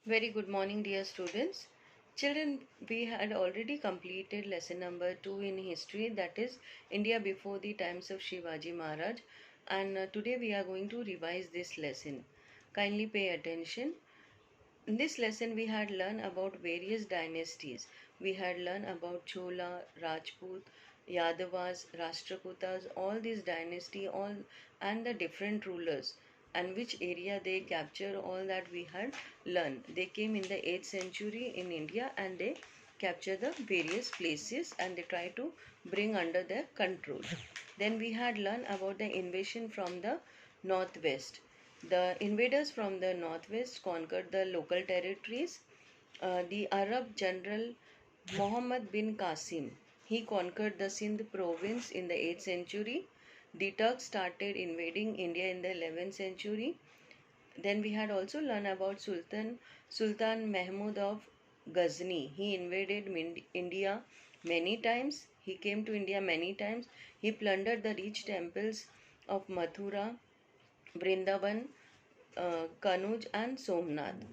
Very good morning, dear students. Children, we had already completed lesson number 2 in history, that is India before the times of Shivaji Maharaj, and today we are going to revise this lesson. Kindly pay attention. In this lesson, we had learned about various dynasties. We had learned about Chola, Rajput, Yadavas, Rashtrakutas, all these dynasty, all and the different rulers and which area they capture. All that we had learned. They came in the 8th century in India and they capture the various places and they try to bring under their control. Then we had learned about the invasion from the northwest. The invaders from the northwest conquered the local territories. The Arab general Muhammad bin Qasim, he conquered the Sindh province in the 8th century. The Turks started invading India in the 11th century. Then we had also learned about Sultan Mahmud of Ghazni. He invaded India many times. He came to India many times. He plundered the rich temples of Mathura, Vrindavan, Kanuj and Somnath.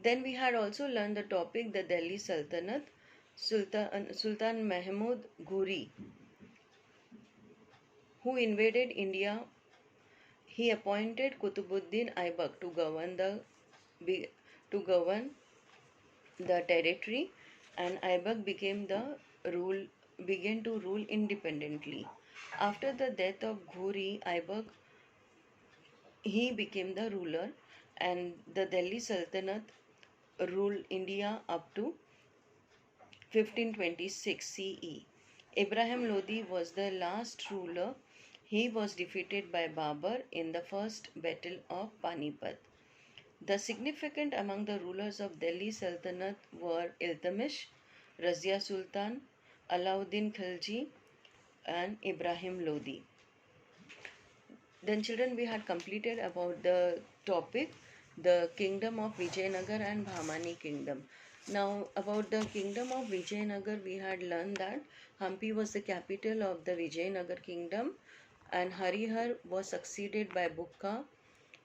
Then we had also learned the topic the Delhi Sultanate. Sultan Mahmud Ghuri, who invaded India, he appointed Kutubuddin Aibak to govern the territory, and Aibak rule began to rule independently. After the death of Ghuri, Aibak he became the ruler, and the Delhi Sultanate ruled India up to 1526 CE. Ibrahim Lodi was the last ruler. He was defeated by Babur in the first battle of Panipat. The significant among the rulers of Delhi Sultanate were Iltutmish, Razia Sultan, Alauddin Khilji, and Ibrahim Lodi. Then, children, we had completed about the topic the kingdom of Vijayanagar and Bhamani kingdom. Now, about the kingdom of Vijayanagar, we had learned that Hampi was the capital of the Vijayanagar kingdom, and Harihar was succeeded by Bukka.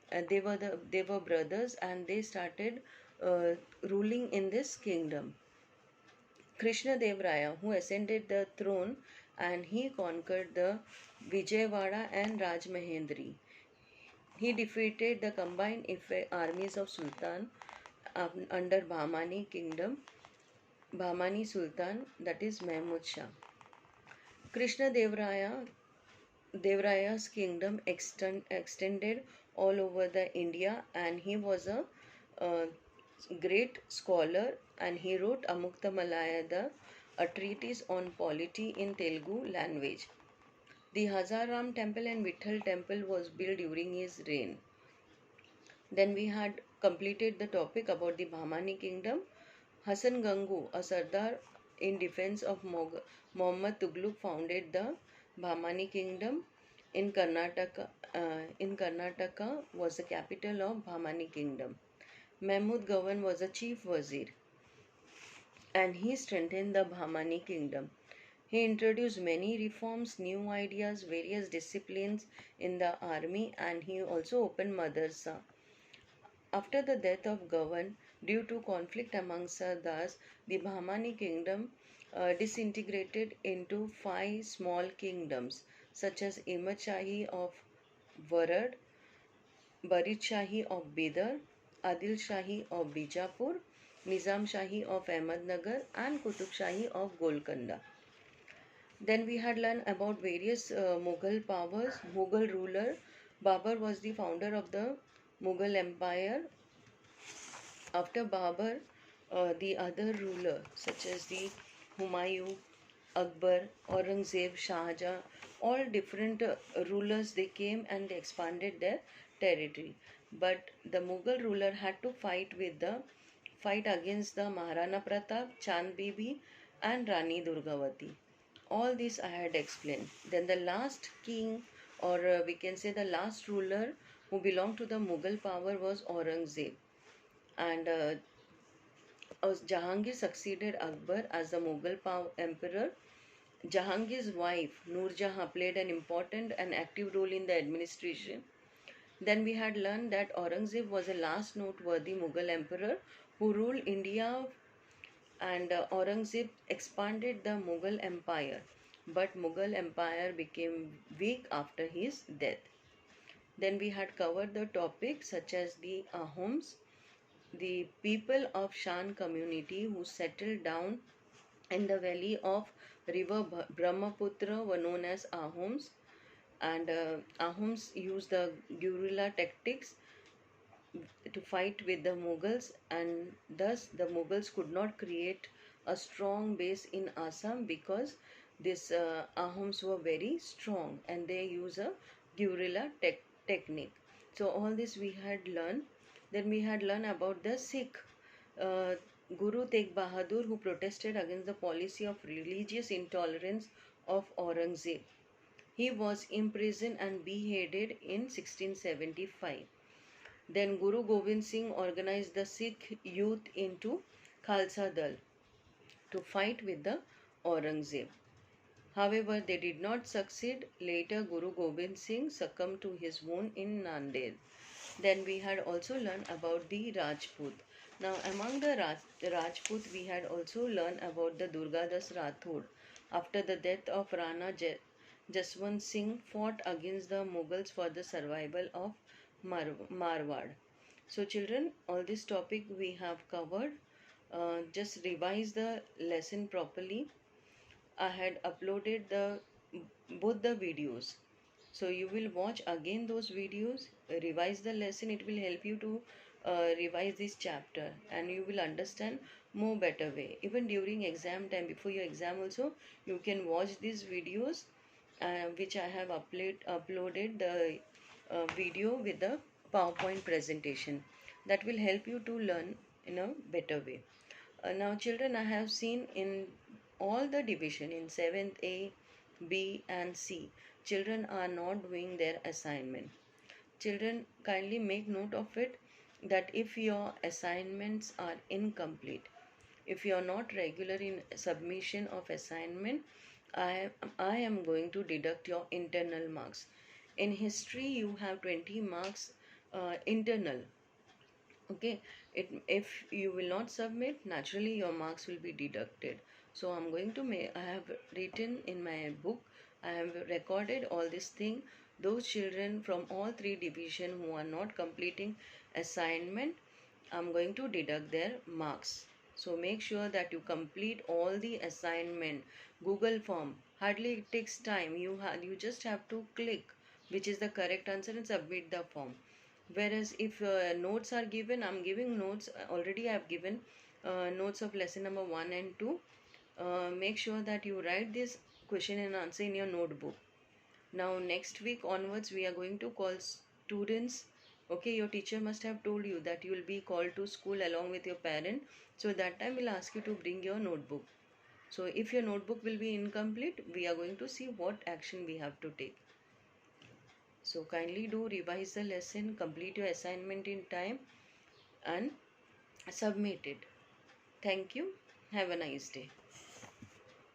And they were brothers, and they started ruling in this kingdom. Krishna Dev Raya, who ascended the throne, and he conquered the Vijayawada and Rajmahendri. He defeated the combined armies of Sultan under Bahmani kingdom, Bahmani Sultan, that is Mahmud Shah. Krishna Devraya's kingdom extended all over the India, and he was a great scholar, and he wrote Amukta Malaya, a treatise on polity in Telugu language. The Hazaram temple and Vitthal temple was built during his reign. Then we had completed the topic about the Bahmani kingdom. Hassan Gangu, a Sardar in defense of Muhammad Tughlaq, founded the Bahmani kingdom in Karnataka. In Karnataka was the capital of Bahmani kingdom. Mahmud Gawan was a chief wazir, and he strengthened the Bahmani kingdom. He introduced many reforms, new ideas, various disciplines in the army, and he also opened madrasa. After the death of Gawan, due to conflict among Sardars, the Bahmani kingdom disintegrated into 5 small kingdoms, such as Imad Shahi of Varad, Barid Shahi of Bidar, Adil Shahi of Bijapur, Nizam Shahi of Ahmednagar, and Qutub Shahi of Golconda. Then we had learned about various Mughal powers. Mughal ruler Babur was the founder of the Mughal Empire. After Babur, the other ruler such as the Humayun, Akbar, Aurangzeb, Shah Jahan, all different rulers they came and they expanded their territory. But the Mughal ruler had to fight against the Maharana Pratap, Chand Bibi, and Rani Durgavati. All this I had explained. Then the last king, or we can say the last ruler who belonged to the Mughal power was Aurangzeb, and Jahangir succeeded Akbar as the Mughal emperor. Jahangir's wife Noor Jahan played an important and active role in the administration. Then we had learned that Aurangzeb was a last noteworthy Mughal emperor who ruled India, and Aurangzeb expanded the Mughal empire, but Mughal empire became weak after his death. Then we had covered the topics such as the Ahoms, the people of Shan community who settled down in the valley of river Brahmaputra were known as Ahoms, and Ahoms used the guerrilla tactics to fight with the Mughals, and thus the Mughals could not create a strong base in Assam because these Ahoms were very strong and they use a guerrilla technique. So all this we had learned. Then we had learned about the Sikh uh, Guru Tegh Bahadur, who protested against the policy of religious intolerance of Aurangzeb. He was imprisoned and beheaded in 1675. Then Guru Gobind Singh organized the Sikh youth into Khalsa Dal to fight with the Aurangzeb. However, they did not succeed. Later, Guru Gobind Singh succumbed to his wound in Nanded. Then we had also learned about the Rajput. Now, among the Rajput, we had also learned about the Durgadas Rathod. After the death of Rana Jaswant Singh, fought against the Mughals for the survival of Marwad. So, children, all this topic we have covered. Just revise the lesson properly. I had uploaded the both the videos, so you will watch again those videos, revise the lesson. It will help you to revise this chapter, and you will understand more better way. Even during exam time, before your exam also, you can watch these videos, which I have uploaded the video with the PowerPoint presentation. That will help you to learn in a better way. Now, children, I have seen in all the division in 7th A, B, and C, children are not doing their assignment. Children, kindly make note of it that if your assignments are incomplete, if you are not regular in submission of assignment, I am going to deduct your internal marks. In history, you have 20 marks internal. Okay, if you will not submit, naturally your marks will be deducted. So I'm going to make, I have written in my book, I have recorded all this thing. Those children from all three division who are not completing assignment, I'm going to deduct their marks. So make sure that you complete all the assignment. Google form, hardly it takes time. You just have to click which is the correct answer and submit the form. Whereas if notes are given, I'm giving notes. Already I have given notes of lesson number 1 and 2. Make sure that you write this question and answer in your notebook. Now next week onwards we are going to call students. Okay, your teacher must have told you that you will be called to school along with your parent. So that time we'll ask you to bring your notebook. So if your notebook will be incomplete, we are going to see what action we have to take. So kindly do revise the lesson, complete your assignment in time, and submit it. Thank you. Have a nice day.